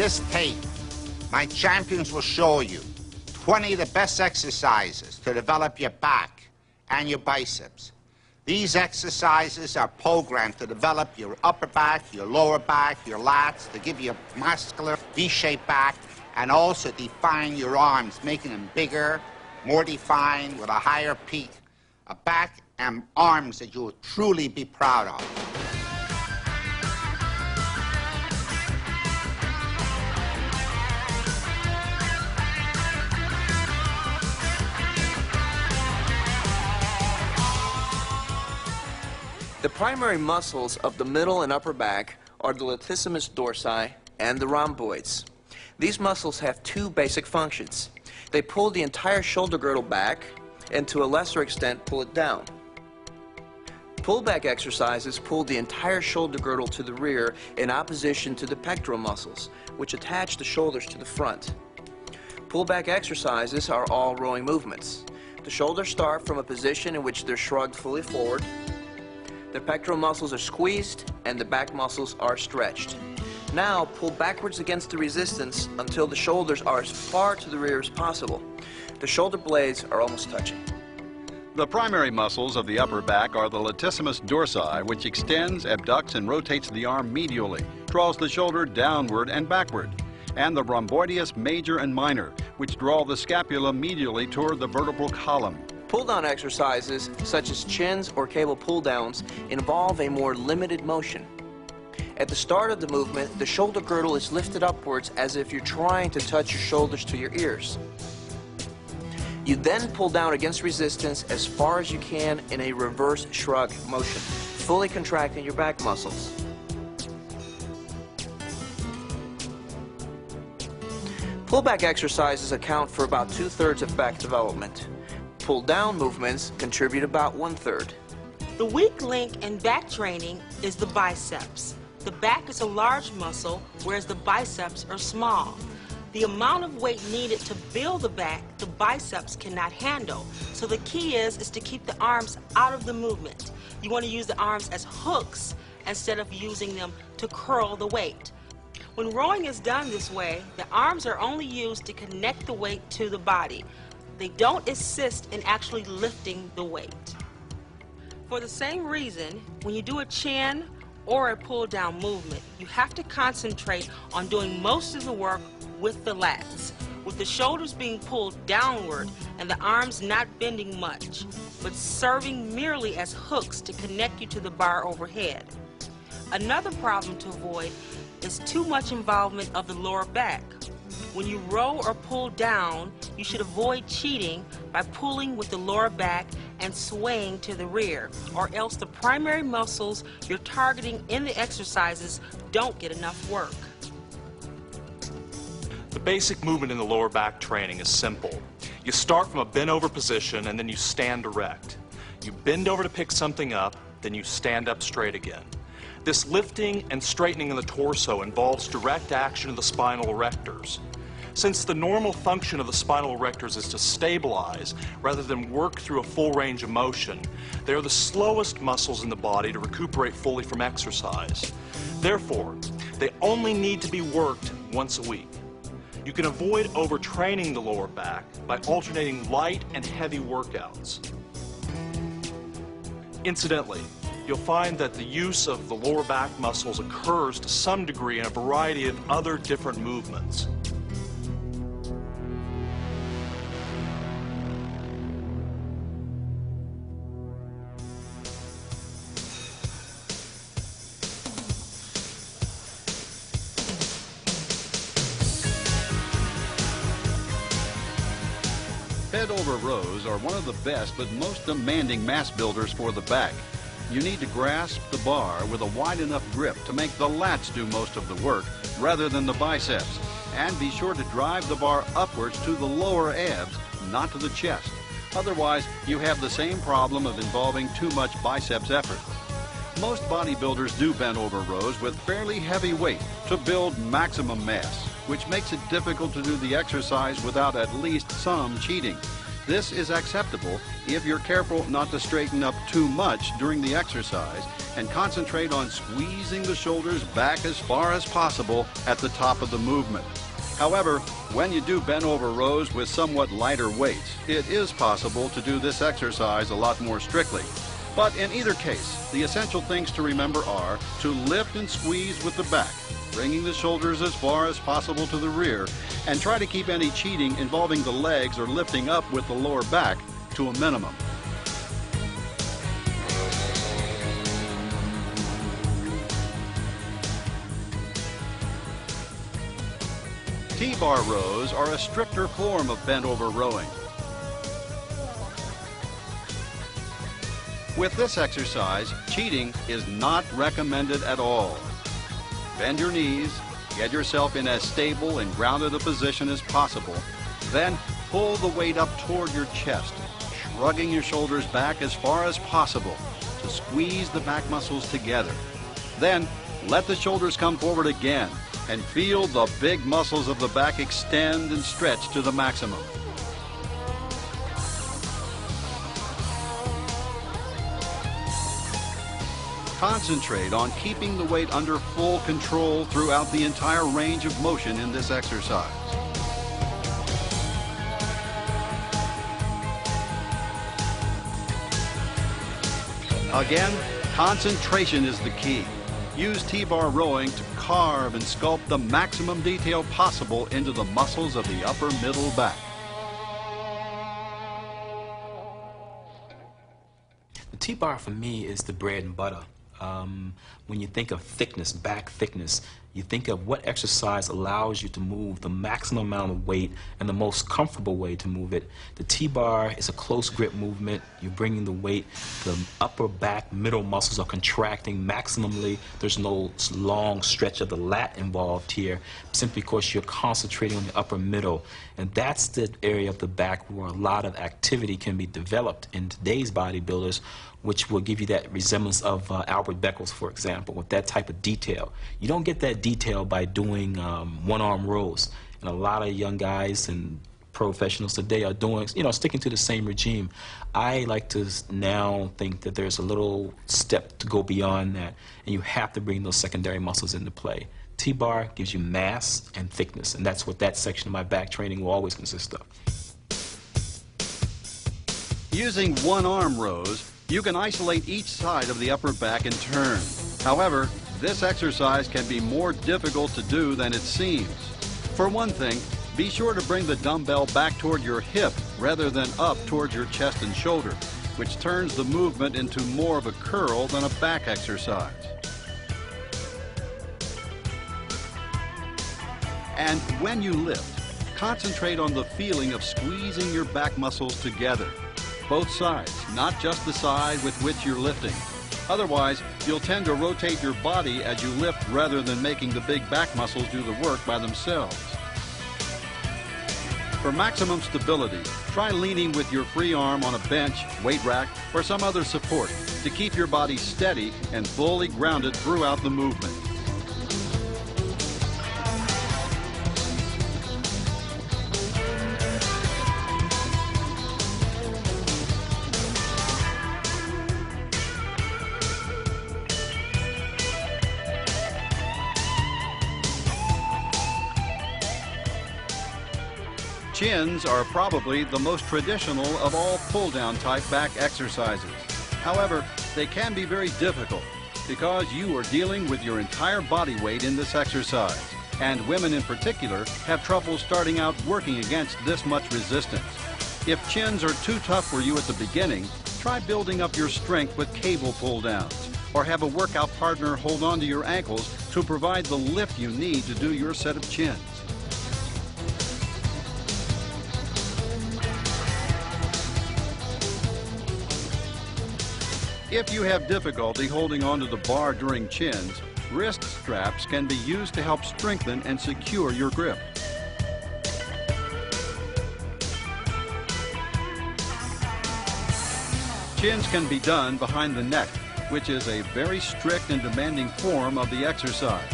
this tape, my champions will show you 20 of the best exercises to develop your back and your biceps. These exercises are programmed to develop your upper back, your lower back, your lats, to give you a muscular V-shaped back, and also define your arms, making them bigger, more defined, with a higher peak. A back and arms that you will truly be proud of. The primary muscles of the middle and upper back are the latissimus dorsi and the rhomboids. These muscles have two basic functions. They pull the entire shoulder girdle back, and to a lesser extent, pull it down. Pullback exercises pull the entire shoulder girdle to the rear in opposition to the pectoral muscles, which attach the shoulders to the front. Pullback exercises are all rowing movements. The shoulders start from a position in which they're shrugged fully forward. The pectoral muscles are squeezed and the back muscles are stretched. Now pull backwards against the resistance until the shoulders are as far to the rear as possible. The shoulder blades are almost touching. The primary muscles of the upper back are the latissimus dorsi, which extends, abducts, and rotates the arm medially, draws the shoulder downward and backward, and the rhomboideus major and minor, which draw the scapula medially toward the vertebral column. Pull-down exercises, such as chins or cable pull-downs, involve a more limited motion. At the start of the movement, the shoulder girdle is lifted upwards as if you're trying to touch your shoulders to your ears. You then pull down against resistance as far as you can in a reverse shrug motion, fully contracting your back muscles. Pullback exercises account for about 2/3 of back development. Pull-down movements contribute about 1/3. The weak link in back training is the biceps. The back is a large muscle, whereas the biceps are small. The amount of weight needed to build the back, the biceps cannot handle. So the key is to keep the arms out of the movement. You want to use the arms as hooks instead of using them to curl the weight. When rowing is done this way, the arms are only used to connect the weight to the body. They don't assist in actually lifting the weight. For the same reason, when you do a chin or a pull-down movement, you have to concentrate on doing most of the work with the lats, with the shoulders being pulled downward and the arms not bending much, but serving merely as hooks to connect you to the bar overhead. Another problem to avoid is too much involvement of the lower back. When you row or pull down, you should avoid cheating by pulling with the lower back and swaying to the rear, or else the primary muscles you're targeting in the exercises don't get enough work. The basic movement in the lower back training is simple. You start from a bent over position and then you stand erect. You bend over to pick something up, then you stand up straight again. This lifting and straightening of the torso involves direct action of the spinal erectors. Since the normal function of the spinal erectors is to stabilize rather than work through a full range of motion, they are the slowest muscles in the body to recuperate fully from exercise. Therefore, they only need to be worked once a week. You can avoid overtraining the lower back by alternating light and heavy workouts. Incidentally, you'll find that the use of the lower back muscles occurs to some degree in a variety of other different movements. Bent-over rows are one of the best but most demanding mass builders for the back. You need to grasp the bar with a wide enough grip to make the lats do most of the work rather than the biceps. And be sure to drive the bar upwards to the lower abs, not to the chest. Otherwise, you have the same problem of involving too much biceps effort. Most bodybuilders do bent-over rows with fairly heavy weight to build maximum mass, which makes it difficult to do the exercise without at least some cheating. This is acceptable if you're careful not to straighten up too much during the exercise and concentrate on squeezing the shoulders back as far as possible at the top of the movement. However, when you do bent over rows with somewhat lighter weights, it is possible to do this exercise a lot more strictly. But in either case, the essential things to remember are to lift and squeeze with the back, bringing the shoulders as far as possible to the rear, and try to keep any cheating involving the legs or lifting up with the lower back to a minimum. T-bar rows are a stricter form of bent over rowing. With this exercise, cheating is not recommended at all. Bend your knees, get yourself in as stable and grounded a position as possible, then pull the weight up toward your chest, shrugging your shoulders back as far as possible to squeeze the back muscles together. Then let the shoulders come forward again and feel the big muscles of the back extend and stretch to the maximum. Concentrate on keeping the weight under full control throughout the entire range of motion in this exercise. Again, concentration is the key. Use T-bar rowing to carve and sculpt the maximum detail possible into the muscles of the upper middle back. The T-bar for me is the bread and butter. When you think of thickness, back thickness, you think of what exercise allows you to move the maximum amount of weight and the most comfortable way to move it. The T-bar is a close grip movement. You're bringing the weight, the upper back middle muscles are contracting maximally. There's no long stretch of the lat involved here, simply because you're concentrating on the upper middle. And that's the area of the back where a lot of activity can be developed in today's bodybuilders, which will give you that resemblance of Albert Beckles, for example, with that type of detail. You don't get that detail by doing one-arm rows. And a lot of young guys and professionals today are doing, sticking to the same regime. I like to now think that there's a little step to go beyond that, and you have to bring those secondary muscles into play. T-bar gives you mass and thickness, and that's what that section of my back training will always consist of. Using one-arm rows, you can isolate each side of the upper back in turn. However, this exercise can be more difficult to do than it seems. For one thing, be sure to bring the dumbbell back toward your hip rather than up towards your chest and shoulder, which turns the movement into more of a curl than a back exercise. And when you lift, concentrate on the feeling of squeezing your back muscles together. Both sides, not just the side with which you're lifting. Otherwise, you'll tend to rotate your body as you lift rather than making the big back muscles do the work by themselves. For maximum stability, try leaning with your free arm on a bench, weight rack, or some other support to keep your body steady and fully grounded throughout the movement. Chins are probably the most traditional of all pull-down type back exercises. However, they can be very difficult because you are dealing with your entire body weight in this exercise, and women in particular have trouble starting out working against this much resistance. If chins are too tough for you at the beginning, try building up your strength with cable pull-downs, or have a workout partner hold on to your ankles to provide the lift you need to do your set of chins. If you have difficulty holding onto the bar during chins, wrist straps can be used to help strengthen and secure your grip. Chins can be done behind the neck, which is a very strict and demanding form of the exercise,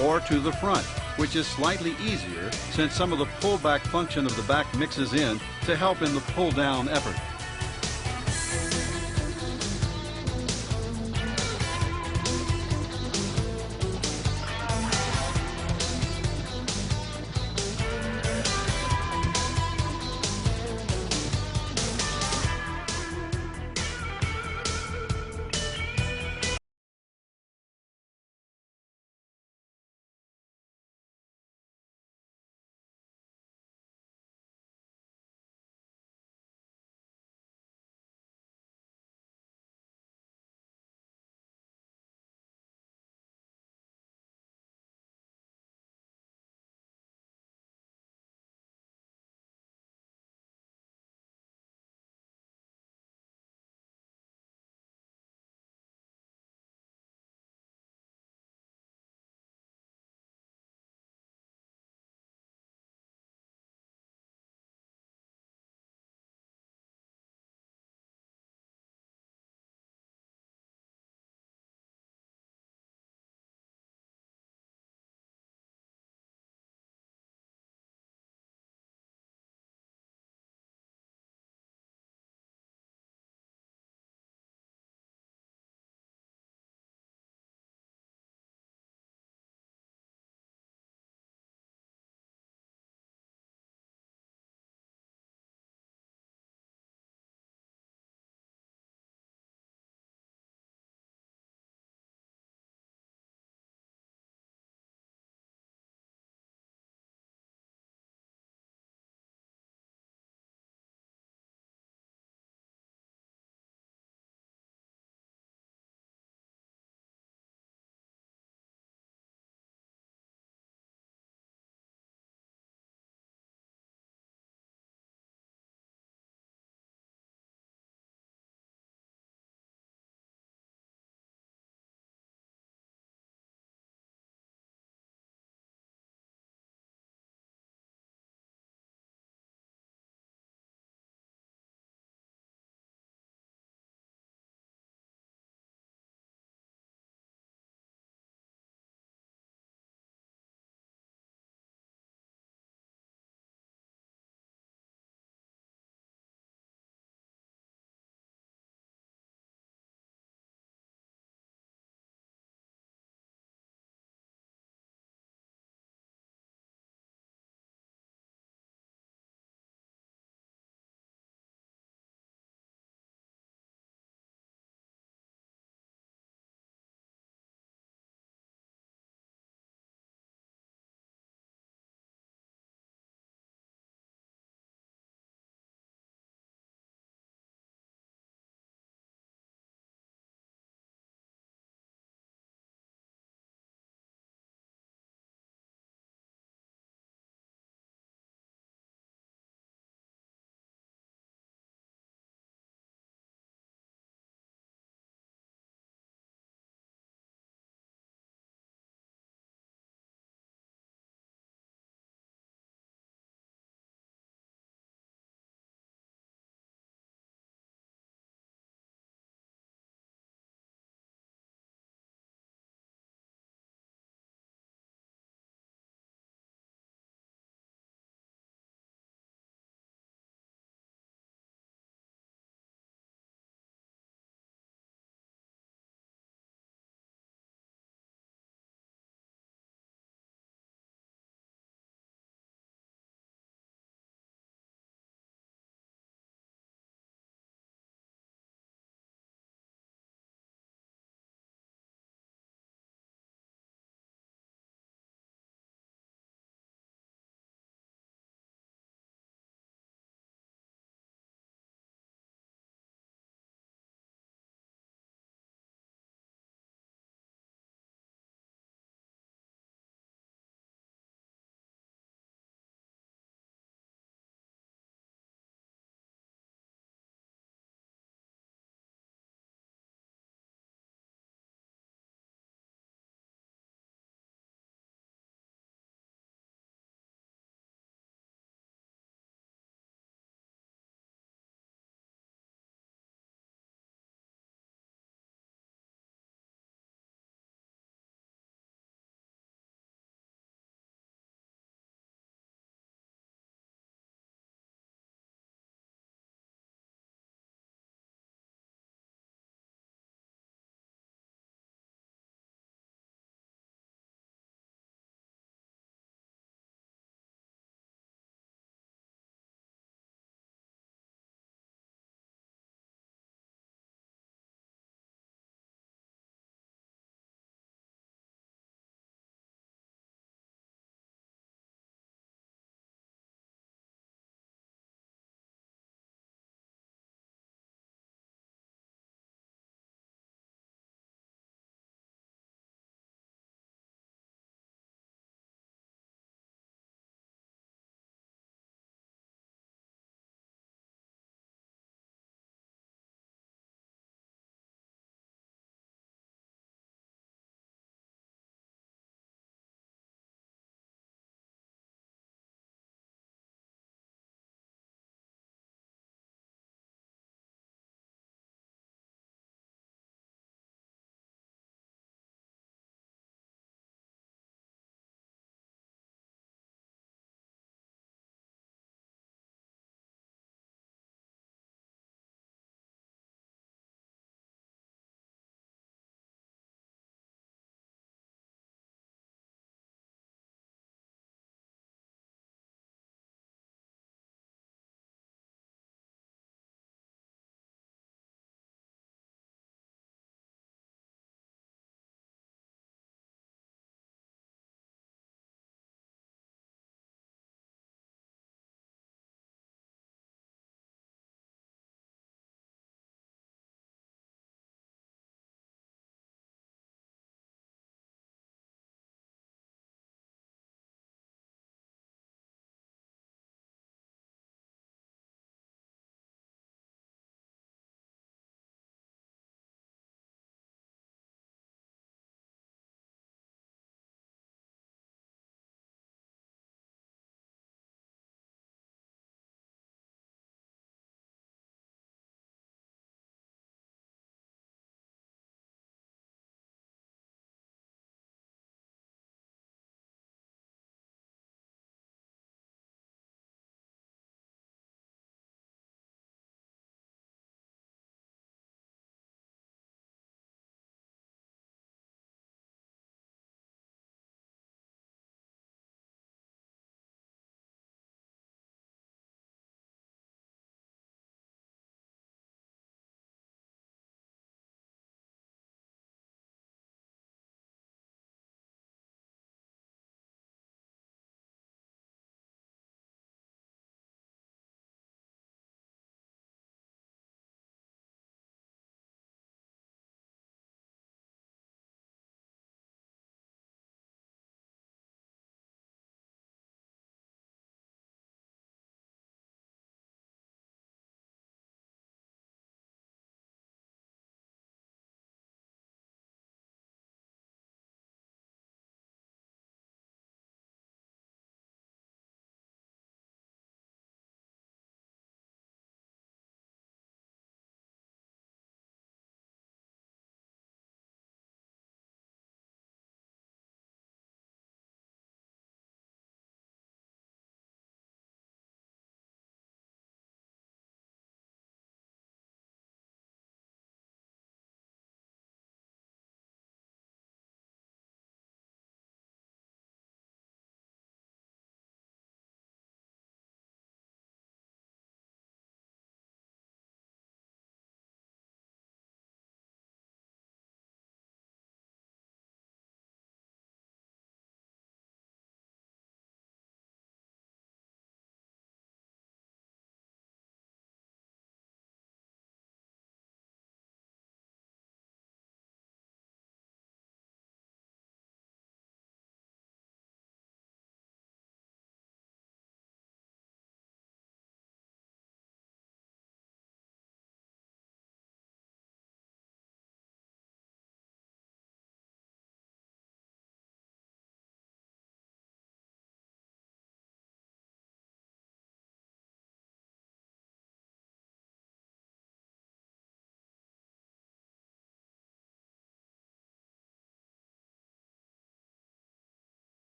or to the front, which is slightly easier since some of the pullback function of the back mixes in to help in the pull-down effort.